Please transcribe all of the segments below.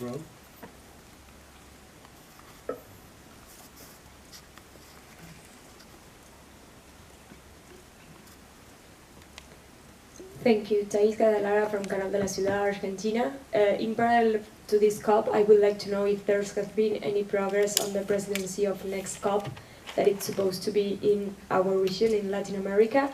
Ron? Thank you. Thais Cadalara from Canal de la Ciudad, Argentina. In parallel to this COP, I would like to know if there has been any progress on the presidency of next COP that it's supposed to be in our region in Latin America.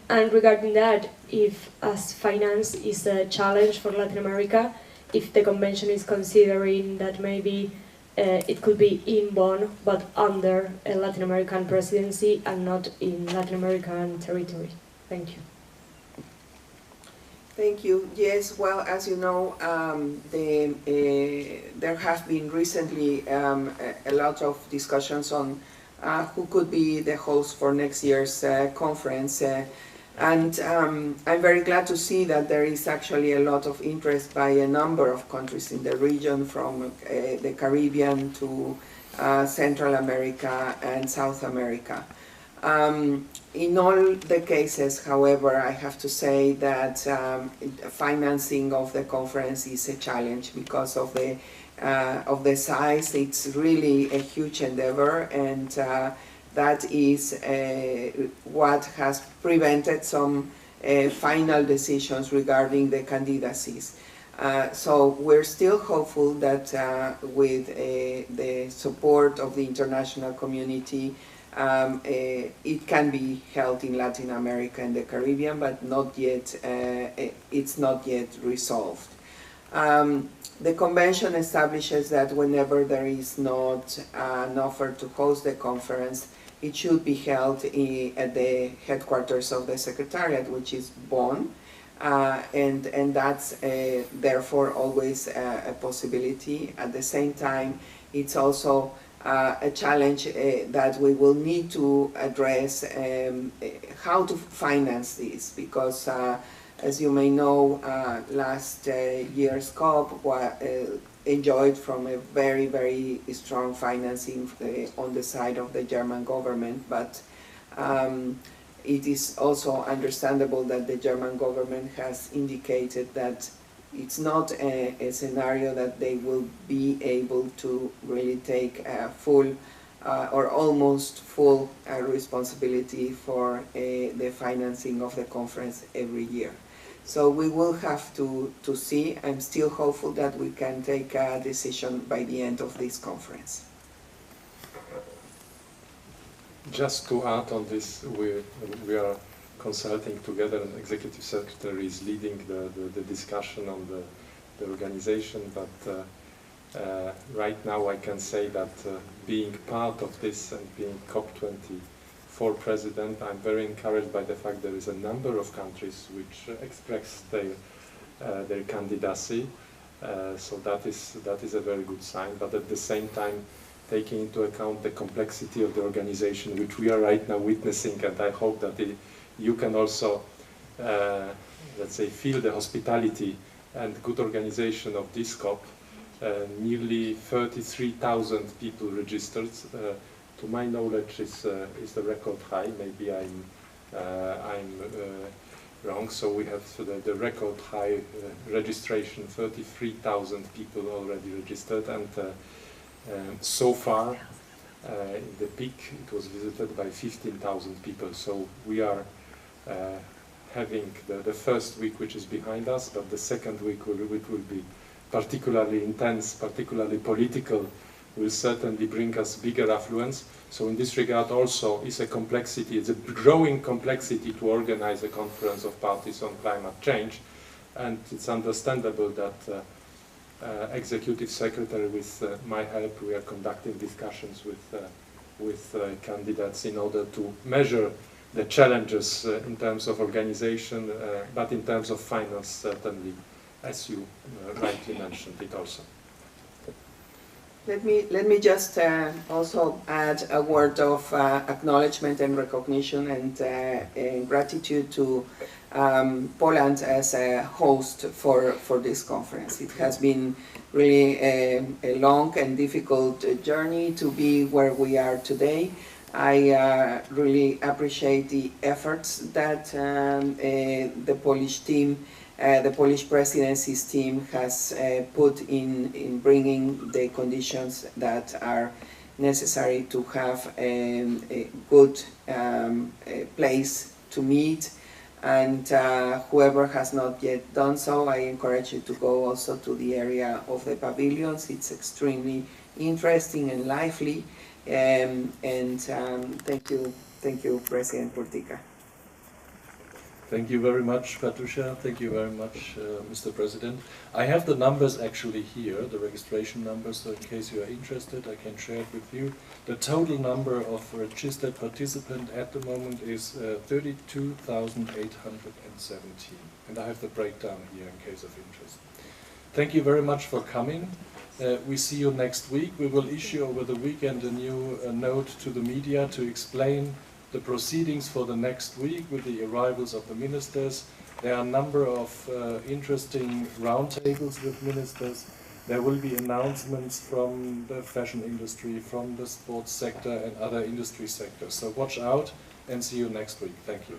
And regarding that, if as finance is a challenge for Latin America, if the convention is considering that maybe it could be in Bonn, but under a Latin American presidency and not in Latin American territory. Thank you. Thank you. Yes, well, as you know, there have been recently a lot of discussions on who could be the host for next year's conference. And I'm very glad to see that there is actually a lot of interest by a number of countries in the region, from the Caribbean to Central America and South America. In all the cases, however, I have to say that financing of the conference is a challenge because of the size. It's really a huge endeavor, and that is what has prevented some final decisions regarding the candidacies. So we're still hopeful that with the support of the international community, it can be held in Latin America and the Caribbean, but not yet. It's not yet resolved. The convention establishes that whenever there is not an offer to host the conference, it should be held at the headquarters of the Secretariat, which is Bonn, and that's therefore always a possibility. At the same time, it's also a challenge that we will need to address how to finance this, because as you may know, last year's COP enjoyed from a very, very strong financing on the side of the German government, but it is also understandable that the German government has indicated that it's not a scenario that they will be able to really take full or almost full responsibility for the financing of the conference every year. So we will have to see. I'm still hopeful that we can take a decision by the end of this conference. Just to add on this, we are consulting together, and Executive Secretary is leading the discussion on the organization, but right now I can say that being part of this and being COP24 President, I'm very encouraged by the fact there is a number of countries which express their candidacy, so that is a very good sign, but at the same time taking into account the complexity of the organization which we are right now witnessing, and I hope that you can also, let's say, feel the hospitality and good organization of this COP. Nearly 33,000 people registered. To my knowledge, is the record high. Maybe I'm wrong. So we have the record high registration. 33,000 people already registered, and so far, in the peak, it was visited by 15,000 people. So we are having the first week, which is behind us, but the second week, which will be particularly intense, particularly political, will certainly bring us bigger affluence. So in this regard also is a complexity, it's a growing complexity to organize a conference of parties on climate change, and it's understandable that Executive Secretary, with my help, we are conducting discussions with candidates in order to measure the challenges in terms of organization, but in terms of finance, certainly, as you rightly mentioned it also. Let me just also add a word of acknowledgement and recognition and gratitude to Poland as a host for this conference. It has been really a long and difficult journey to be where we are today. I really appreciate the efforts that the Polish team the Polish presidency's team has put in bringing the conditions that are necessary to have a good place to meet. And whoever has not yet done so, I encourage you to go also to the area of the pavilions. It's extremely interesting and lively. Thank you, President Kurtyka. Thank you very much, Patricia. Thank you very much, Mr. President. I have the numbers actually here, the registration numbers, so in case you are interested, I can share it with you. The total number of registered participants at the moment is 32,817. And I have the breakdown here in case of interest. Thank you very much for coming. We see you next week. We will issue over the weekend a new note to the media to explain the proceedings for the next week with the arrivals of the ministers. There are a number of interesting roundtables with ministers. There will be announcements from the fashion industry, from the sports sector and other industry sectors. So watch out and see you next week. Thank you.